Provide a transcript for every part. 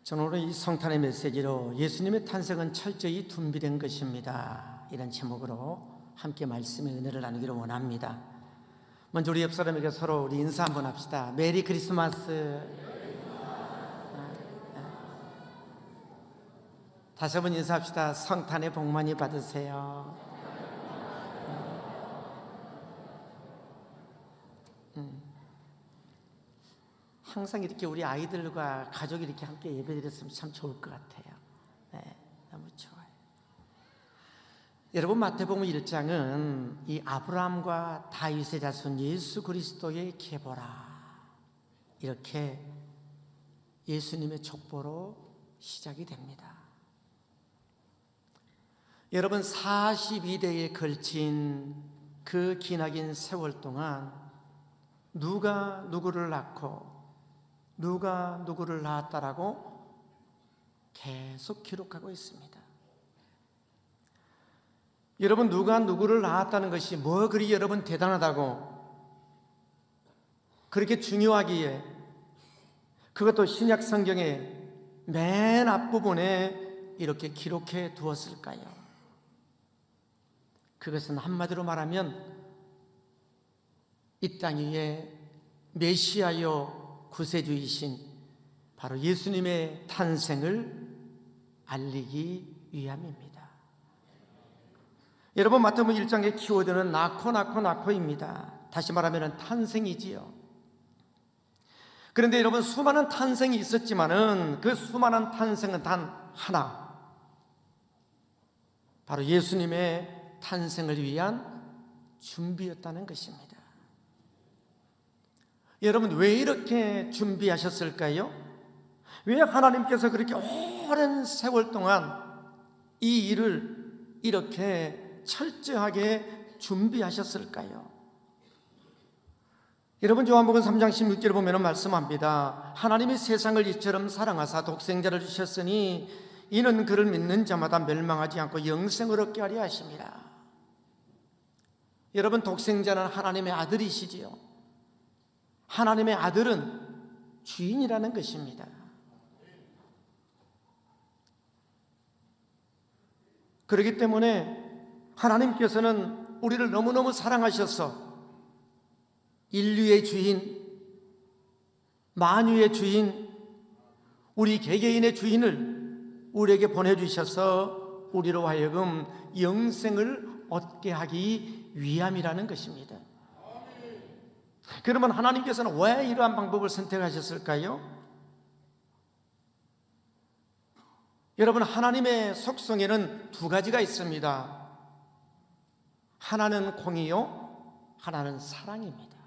저는 오늘 이 성탄의 메시지로 예수님의 탄생은 철저히 준비된 것입니다, 이런 제목으로 함께 말씀의 은혜를 나누기를 원합니다. 먼저 우리 옆 사람에게 서로 우리 인사 한번 합시다. 메리 크리스마스. 다시 한번 인사합시다. 성탄의 복 많이 받으세요. 항상 이렇게 우리 아이들과 가족이 이렇게 함께 예배드렸으면 참 좋을 것 같아요. 네, 너무 좋아요. 여러분, 마태복음 1장은 이 아브라함과 다윗의 자손 예수 그리스도의 계보라, 이렇게 예수님의 족보로 시작이 됩니다. 여러분, 42대에 걸친 그 기나긴 세월 동안 누가 누구를 낳고 누가 누구를 낳았다라고 계속 기록하고 있습니다. 여러분, 누가 누구를 낳았다는 것이 뭐 그리 여러분 대단하다고 그렇게 중요하기에 그것도 신약 성경의 맨 앞부분에 이렇게 기록해 두었을까요? 그것은 한마디로 말하면 이 땅 위에 메시아요 구세주이신 바로 예수님의 탄생을 알리기 위함입니다. 여러분, 마태복음 1장의 키워드는 낳고입니다. 다시 말하면 탄생이지요. 그런데 여러분, 수많은 탄생이 있었지만은 그 수많은 탄생은 단 하나, 바로 예수님의 탄생을 위한 준비였다는 것입니다. 여러분, 왜 이렇게 준비하셨을까요? 왜 하나님께서 그렇게 오랜 세월 동안 이 일을 이렇게 철저하게 준비하셨을까요? 여러분, 요한복음 3장 16절에 보면 말씀합니다. 하나님이 세상을 이처럼 사랑하사 독생자를 주셨으니 이는 그를 믿는 자마다 멸망하지 않고 영생을 얻게 하려 하심이라. 여러분, 독생자는 하나님의 아들이시지요. 하나님의 아들은 주인이라는 것입니다. 그렇기 때문에 하나님께서는 우리를 너무너무 사랑하셔서 인류의 주인, 만유의 주인, 우리 개개인의 주인을 우리에게 보내주셔서 우리로 하여금 영생을 얻게 하기 위함이라는 것입니다. 그러면 하나님께서는 왜 이러한 방법을 선택하셨을까요? 여러분, 하나님의 속성에는 두 가지가 있습니다. 하나는 공의요, 하나는 사랑입니다.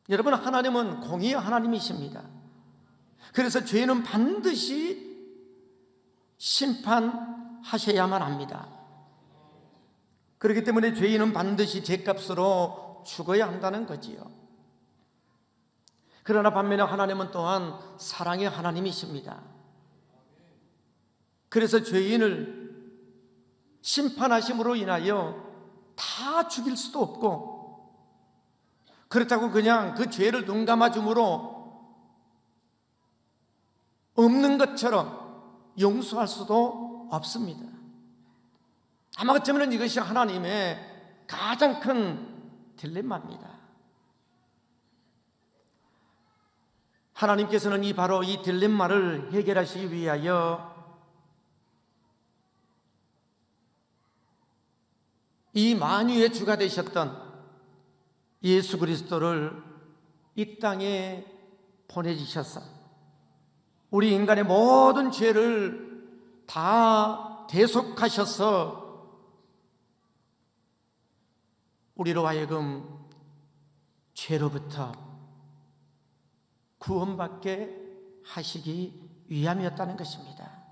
여러분, 하나님은 공의의 하나님이십니다. 그래서 죄는 반드시 심판하셔야만 합니다. 그렇기 때문에 죄인은 반드시 죄값으로 죽어야 한다는 거지요. 그러나 반면에 하나님은 또한 사랑의 하나님이십니다. 그래서 죄인을 심판하심으로 인하여 다 죽일 수도 없고, 그렇다고 그냥 그 죄를 눈 감아줌으로 없는 것처럼 용서할 수도 없습니다. 아마 어쩌면 이것이 하나님의 가장 큰 딜레마입니다. 하나님께서는 바로 이 딜레마를 해결하시기 위하여 이 만유의 주가 되셨던 예수 그리스도를 이 땅에 보내주셔서 우리 인간의 모든 죄를 다 대속하셔서 우리로 하여금 죄로부터 구원받게 하시기 위함이었다는 것입니다.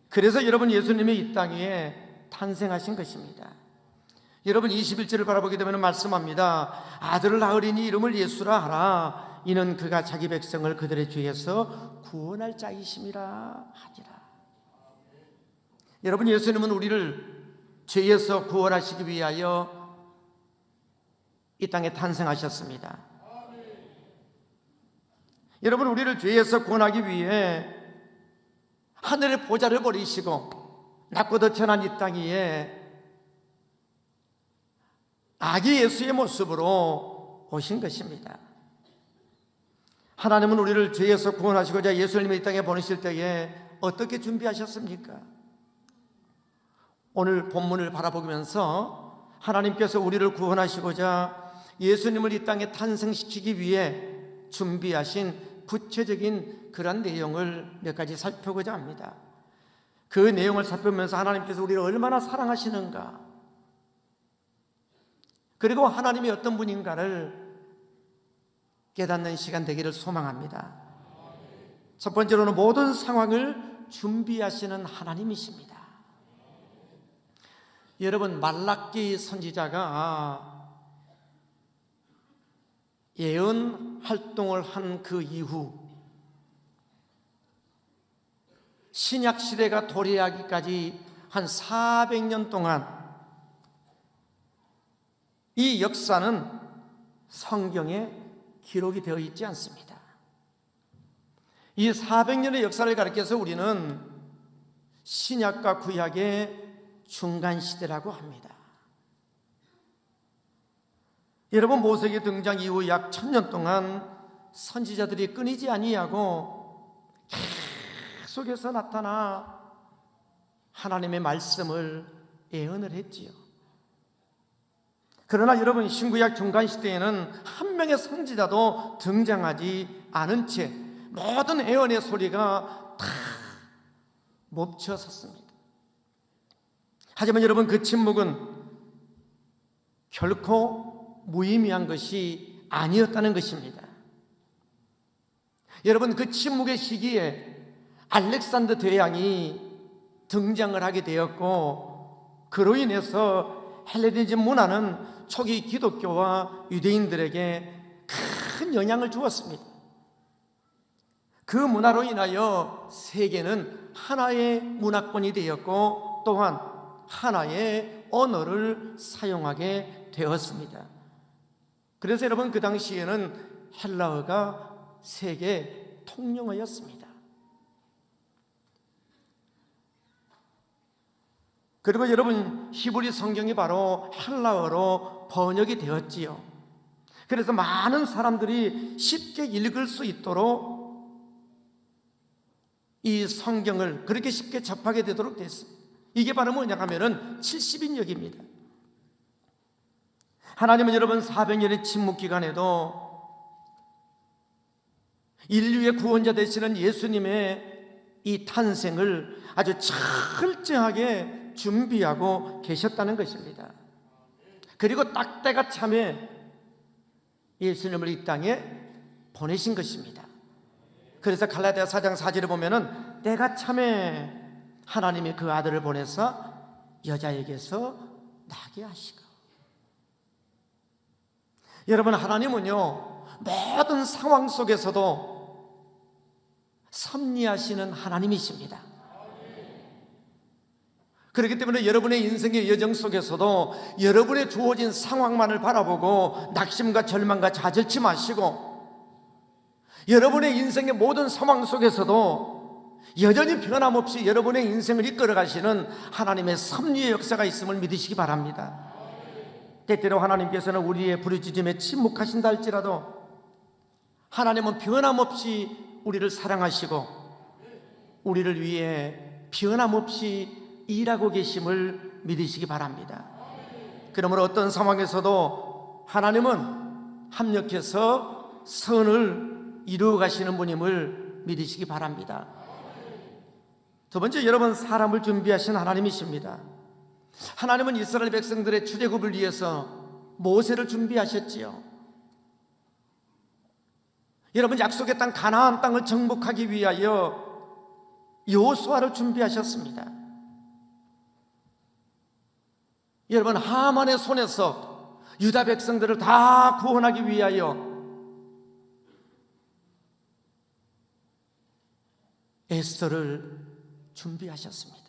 그래서 여러분, 예수님이 이 땅 위에 탄생하신 것입니다. 여러분, 21절을 바라보게 되면 말씀합니다. 아들을 낳으리니 이름을 예수라 하라. 이는 그가 자기 백성을 그들의 죄에서 구원할 자이심이라 하니라. 여러분, 예수님은 우리를 죄에서 구원하시기 위하여 이 땅에 탄생하셨습니다. 여러분, 우리를 죄에서 구원하기 위해 하늘의 보좌를 버리시고 낮고 덧천한 이 땅 위에 아기 예수의 모습으로 오신 것입니다. 하나님은 우리를 죄에서 구원하시고자 예수님을 이 땅에 보내실 때에 어떻게 준비하셨습니까? 오늘 본문을 바라보면서 하나님께서 우리를 구원하시고자 예수님을 이 땅에 탄생시키기 위해 준비하신 구체적인 그런 내용을 몇 가지 살펴보고자 합니다. 그 내용을 살펴보면서 하나님께서 우리를 얼마나 사랑하시는가, 그리고 하나님이 어떤 분인가를 깨닫는 시간 되기를 소망합니다. 첫 번째로는 모든 상황을 준비하시는 하나님이십니다. 여러분, 말라기 선지자가 예언 활동을 한 그 이후 신약 시대가 도래하기까지 한 400년 동안 이 역사는 성경에 기록이 되어 있지 않습니다. 이 400년의 역사를 가리켜서 우리는 신약과 구약의 중간 시대라고 합니다. 여러분, 모세기 등장 이후 약 1000년 동안 선지자들이 끊이지 아니하고 계속해서 나타나 하나님의 말씀을 예언을 했지요. 그러나 여러분, 신구약 중간 시대에는 한 명의 선지자도 등장하지 않은 채 모든 예언의 소리가 다 멈춰 섰습니다. 하지만 여러분, 그 침묵은 결코 무의미한 것이 아니었다는 것입니다. 여러분, 그 침묵의 시기에 알렉산더 대왕이 등장을 하게 되었고, 그로 인해서 헬레니즘 문화는 초기 기독교와 유대인들에게 큰 영향을 주었습니다. 그 문화로 인하여 세계는 하나의 문화권이 되었고 또한 하나의 언어를 사용하게 되었습니다. 그래서 여러분, 그 당시에는 헬라어가 세계 통용어였습니다. 그리고 여러분, 히브리 성경이 바로 헬라어로 번역이 되었지요. 그래서 많은 사람들이 쉽게 읽을 수 있도록 이 성경을 그렇게 쉽게 접하게 되도록 됐습니다. 이게 바로 뭐냐 하면은 70인역입니다. 하나님은 여러분, 400년의 침묵 기간에도 인류의 구원자 되시는 예수님의 이 탄생을 아주 철저하게 준비하고 계셨다는 것입니다. 그리고 딱 때가 참에 예수님을 이 땅에 보내신 것입니다. 그래서 갈라디아 4장 4절에 보면은 때가 참에 하나님이 그 아들을 보내서 여자에게서 나게 하시고. 여러분, 하나님은요, 모든 상황 속에서도 섭리하시는 하나님이십니다. 그렇기 때문에 여러분의 인생의 여정 속에서도 여러분의 주어진 상황만을 바라보고 낙심과 절망과 좌절치 마시고, 여러분의 인생의 모든 상황 속에서도 여전히 변함없이 여러분의 인생을 이끌어 가시는 하나님의 섭리의 역사가 있음을 믿으시기 바랍니다. 때때로 하나님께서는 우리의 부르짖음에 침묵하신다 할지라도 하나님은 변함없이 우리를 사랑하시고 우리를 위해 변함없이 일하고 계심을 믿으시기 바랍니다. 그러므로 어떤 상황에서도 하나님은 합력해서 선을 이루어 가시는 분임을 믿으시기 바랍니다. 두 번째, 여러분, 사람을 준비하신 하나님이십니다. 하나님은 이스라엘 백성들의 출애굽을 위해서 모세를 준비하셨지요. 여러분, 약속의 땅 가나안 땅을 정복하기 위하여 여호수아를 준비하셨습니다. 여러분, 하만의 손에서 유다 백성들을 다 구원하기 위하여 에스더를 준비하셨습니다.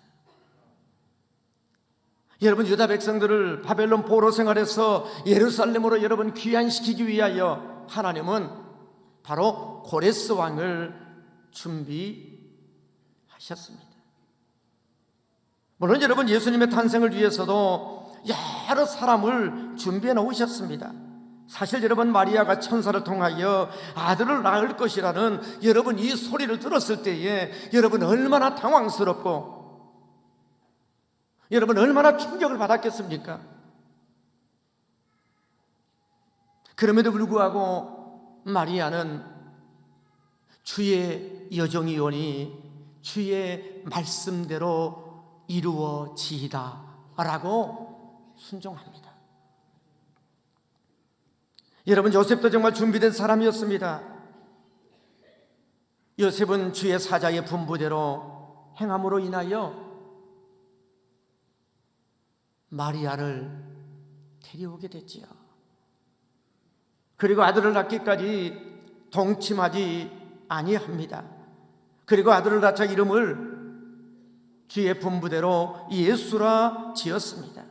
여러분, 유다 백성들을 바벨론 포로 생활에서 예루살렘으로 여러분 귀환시키기 위하여 하나님은 바로 고레스 왕을 준비하셨습니다. 물론 여러분, 예수님의 탄생을 위해서도 여러 사람을 준비해 놓으셨습니다. 사실 여러분, 마리아가 천사를 통하여 아들을 낳을 것이라는 여러분 이 소리를 들었을 때에 여러분 얼마나 당황스럽고 여러분 얼마나 충격을 받았겠습니까? 그럼에도 불구하고 마리아는 주의 여정이오니 주의 말씀대로 이루어지이다 라고 순종합니다. 여러분, 요셉도 정말 준비된 사람이었습니다. 요셉은 주의 사자의 분부대로 행함으로 인하여 마리아를 데려오게 됐지요. 그리고 아들을 낳기까지 동침하지 아니합니다. 그리고 아들을 낳자 이름을 주의 분부대로 예수라 지었습니다.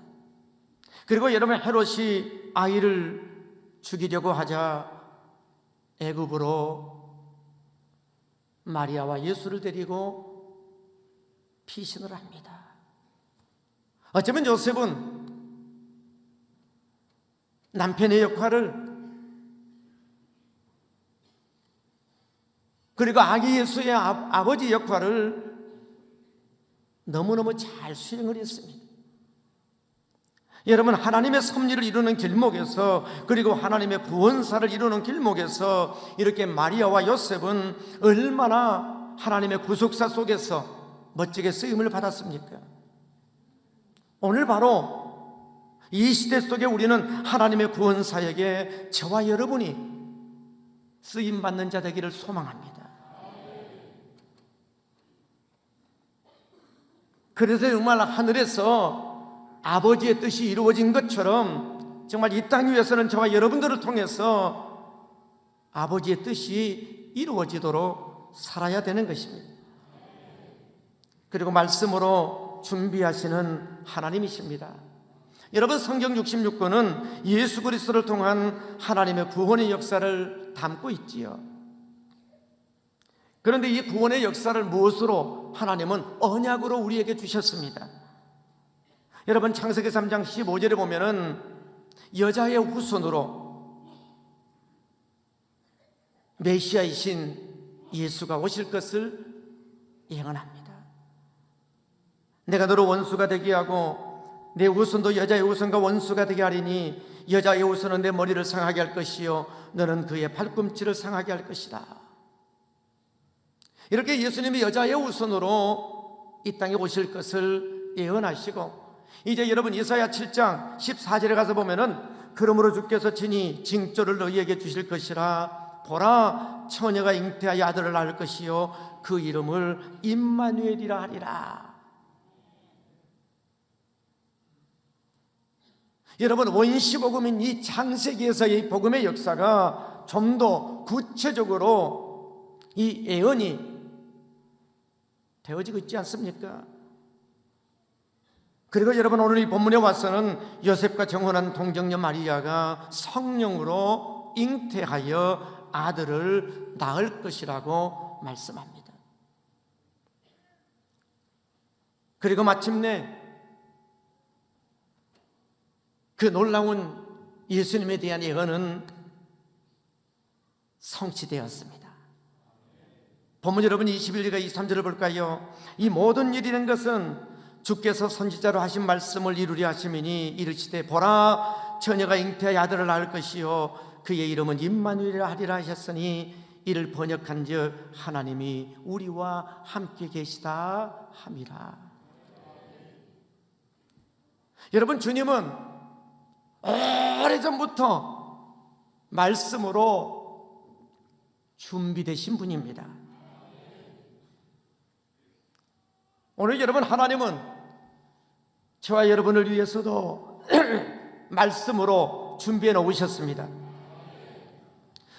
그리고 여러분, 헤롯이 아이를 죽이려고 하자 애굽으로 마리아와 예수를 데리고 피신을 합니다. 어쩌면 요셉은 남편의 역할을 그리고 아기 예수의 아버지 역할을 너무너무 잘 수행을 했습니다. 여러분, 하나님의 섭리를 이루는 길목에서 그리고 하나님의 구원사를 이루는 길목에서 이렇게 마리아와 요셉은 얼마나 하나님의 구속사 속에서 멋지게 쓰임을 받았습니까? 오늘 바로 이 시대 속에 우리는 하나님의 구원사에게 저와 여러분이 쓰임받는 자 되기를 소망합니다. 그래서 정말 하늘에서 아버지의 뜻이 이루어진 것처럼 정말 이 땅 위에서는 저와 여러분들을 통해서 아버지의 뜻이 이루어지도록 살아야 되는 것입니다. 그리고 말씀으로 준비하시는 하나님이십니다. 여러분, 성경 66권은 예수 그리스도를 통한 하나님의 구원의 역사를 담고 있지요. 그런데 이 구원의 역사를 무엇으로 하나님은 언약으로 우리에게 주셨습니다. 여러분, 창세기 3장 15절에 보면은 여자의 후손으로 메시아이신 예수가 오실 것을 예언합니다. 내가 너를 원수가 되게 하고 내 후손도 여자의 후손과 원수가 되게 하리니 여자의 후손은 내 머리를 상하게 할 것이요 너는 그의 팔꿈치를 상하게 할 것이다. 이렇게 예수님이 여자의 후손으로 이 땅에 오실 것을 예언하시고, 이제 여러분 이사야 7장 14절에 가서 보면은 그러므로 주께서 친히 징조를 너희에게 주실 것이라 보라 처녀가 잉태하여 아들을 낳을 것이요 그 이름을 임마누엘이라 하리라. 여러분, 원시복음인 이 창세기에서의 복음의 역사가 좀 더 구체적으로 이 예언이 되어지고 있지 않습니까? 그리고 여러분, 오늘 이 본문에 와서는 요셉과 정혼한 동정녀 마리아가 성령으로 잉태하여 아들을 낳을 것이라고 말씀합니다. 그리고 마침내 그 놀라운 예수님에 대한 예언은 성취되었습니다. 본문 여러분 21절과 23절을 볼까요? 이 모든 일이 된 것은 주께서 선지자로 하신 말씀을 이루려 하심이니 이르시되 보라 처녀가 잉태하여 아들을 낳을 것이요 그의 이름은 임마누엘이라 하리라 하셨으니 이를 번역한즉 하나님이 우리와 함께 계시다 함이라. 여러분, 주님은 오래전부터 말씀으로 준비되신 분입니다. 오늘 여러분, 하나님은 저와 여러분을 위해서도 말씀으로 준비해 놓으셨습니다.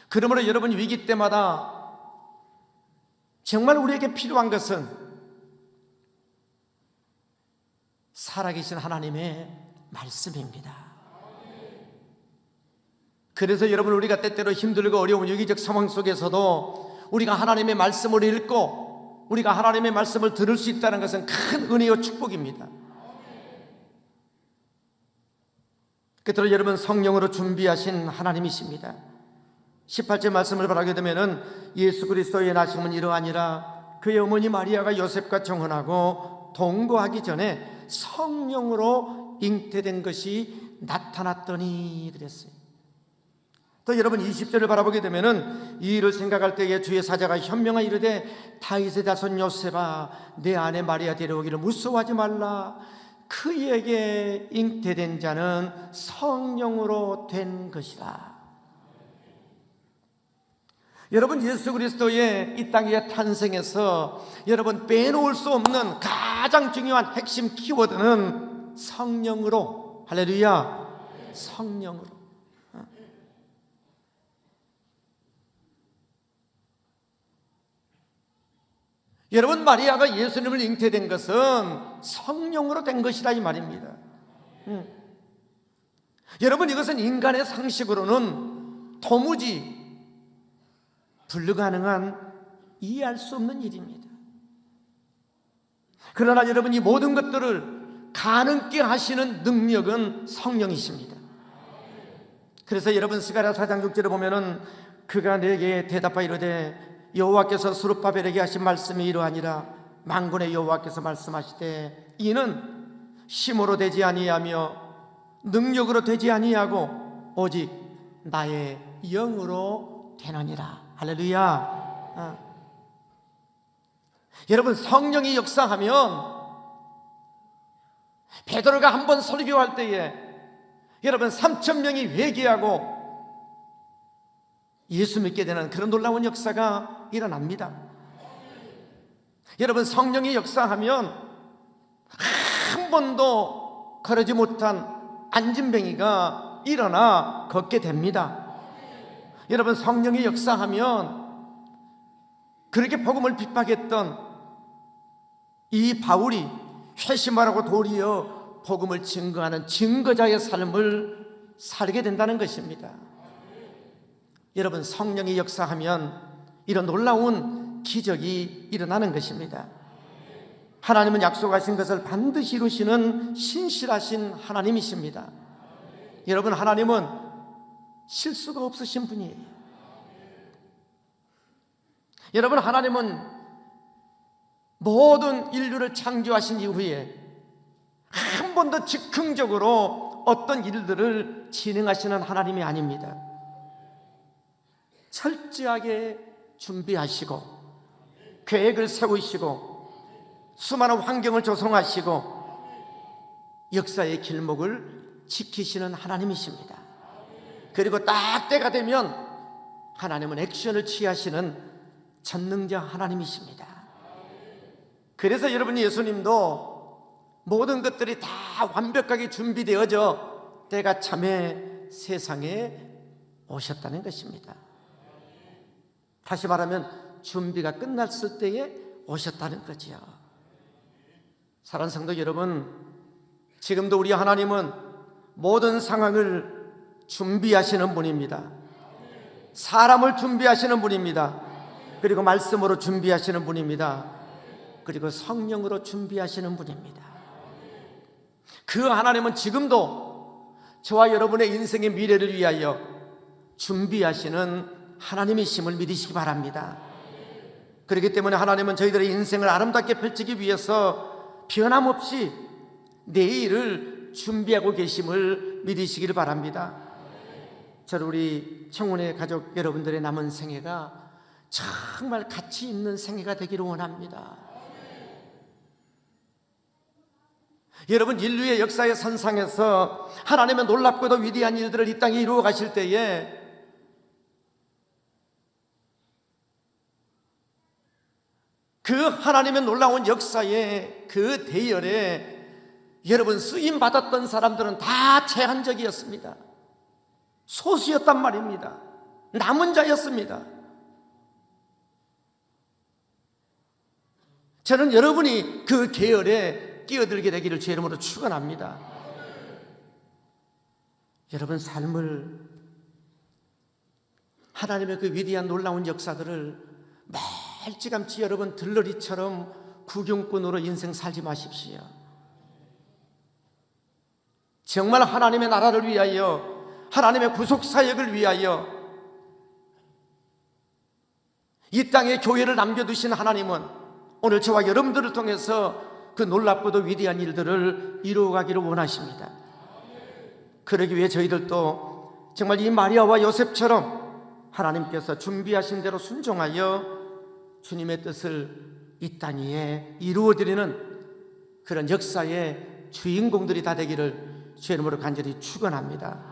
그러므로 여러분, 위기 때마다 정말 우리에게 필요한 것은 살아계신 하나님의 말씀입니다. 그래서 여러분, 우리가 때때로 힘들고 어려운 위기적 상황 속에서도 우리가 하나님의 말씀을 읽고 우리가 하나님의 말씀을 들을 수 있다는 것은 큰 은혜와 축복입니다. 그대로 여러분, 성령으로 준비하신 하나님이십니다. 18절 말씀을 바라게 되면은 예수 그리스도의 나심은 이러하니라. 그의 어머니 마리아가 요셉과 정혼하고 동거하기 전에 성령으로 잉태된 것이 나타났더니 그랬어요. 또 여러분, 20절을 바라보게 되면은 이 일을 생각할 때에 주의 사자가 현명하여 이르되 다윗의 자손 요셉아, 내 아내 마리아 데려오기를 무서워하지 말라. 그에게 잉태된 자는 성령으로 된 것이라. 여러분, 예수 그리스도의 이 땅에 탄생에서 여러분 빼놓을 수 없는 가장 중요한 핵심 키워드는 성령으로, 할렐루야, 성령으로. 여러분, 마리아가 예수님을 잉태된 것은 성령으로 된 것이다 이 말입니다. 여러분, 이것은 인간의 상식으로는 도무지 불가능한, 이해할 수 없는 일입니다. 그러나 여러분, 이 모든 것들을 가능케 하시는 능력은 성령이십니다. 그래서 여러분, 스가랴 4장 6절에 보면은 그가 내게 대답하여 이르되 여호와께서 스룹바벨에게 하신 말씀이 이러하니라. 만군의 여호와께서 말씀하시되 이는 힘으로 되지 아니하며 능력으로 되지 아니하고 오직 나의 영으로 되느니라. 할렐루야. 여러분, 성령이 역사하면 베드로가 한번 설교할 때에 여러분 3,000명이 회개하고 예수 믿게 되는 그런 놀라운 역사가 일어납니다. 여러분, 성령이 역사하면 한 번도 걸으지 못한 안진뱅이가 일어나 걷게 됩니다. 여러분, 성령이 역사하면 그렇게 복음을 핍박했던 이 바울이 회심하라고 도리어 복음을 증거하는 증거자의 삶을 살게 된다는 것입니다. 여러분, 성령이 역사하면 이런 놀라운 기적이 일어나는 것입니다. 하나님은 약속하신 것을 반드시 이루시는 신실하신 하나님이십니다. 여러분, 하나님은 실수가 없으신 분이에요. 여러분, 하나님은 모든 인류를 창조하신 이후에 한 번도 즉흥적으로 어떤 일들을 진행하시는 하나님이 아닙니다. 철저하게 준비하시고 계획을 세우시고 수많은 환경을 조성하시고 역사의 길목을 지키시는 하나님이십니다. 그리고 딱 때가 되면 하나님은 액션을 취하시는 전능자 하나님이십니다. 그래서 여러분, 예수님도 모든 것들이 다 완벽하게 준비되어져 때가 참에 세상에 오셨다는 것입니다. 다시 말하면 준비가 끝났을 때에 오셨다는 거지요. 사랑하는 성도 여러분, 지금도 우리 하나님은 모든 상황을 준비하시는 분입니다. 사람을 준비하시는 분입니다. 그리고 말씀으로 준비하시는 분입니다. 그리고 성령으로 준비하시는 분입니다. 그 하나님은 지금도 저와 여러분의 인생의 미래를 위하여 준비하시는 하나님이심을 믿으시기 바랍니다. 그렇기 때문에 하나님은 저희들의 인생을 아름답게 펼치기 위해서 변함없이 내일을 준비하고 계심을 믿으시기를 바랍니다. 저는 우리 청운의 가족 여러분들의 남은 생애가 정말 가치 있는 생애가 되기를 원합니다. 여러분, 인류의 역사의 선상에서 하나님의 놀랍고도 위대한 일들을 이 땅에 이루어 가실 때에 그 하나님의 놀라운 역사의 그 대열에 여러분 쓰임 받았던 사람들은 다 제한적이었습니다. 소수였단 말입니다. 남은 자였습니다. 저는 여러분이 그 계열에 끼어들게 되기를 주의 이름으로 축원합니다. 여러분 삶을 하나님의 그 위대한 놀라운 역사들을 멀찌감치 여러분 들러리처럼 구경꾼으로 인생 살지 마십시오. 정말 하나님의 나라를 위하여, 하나님의 구속사역을 위하여 이 땅에 교회를 남겨두신 하나님은 오늘 저와 여러분들을 통해서 그 놀랍고도 위대한 일들을 이루어가기를 원하십니다. 그러기 위해 저희들도 정말 이 마리아와 요셉처럼 하나님께서 준비하신 대로 순종하여 주님의 뜻을 이 땅 위에 이루어드리는 그런 역사의 주인공들이 다 되기를 주의 이름으로 간절히 축원합니다.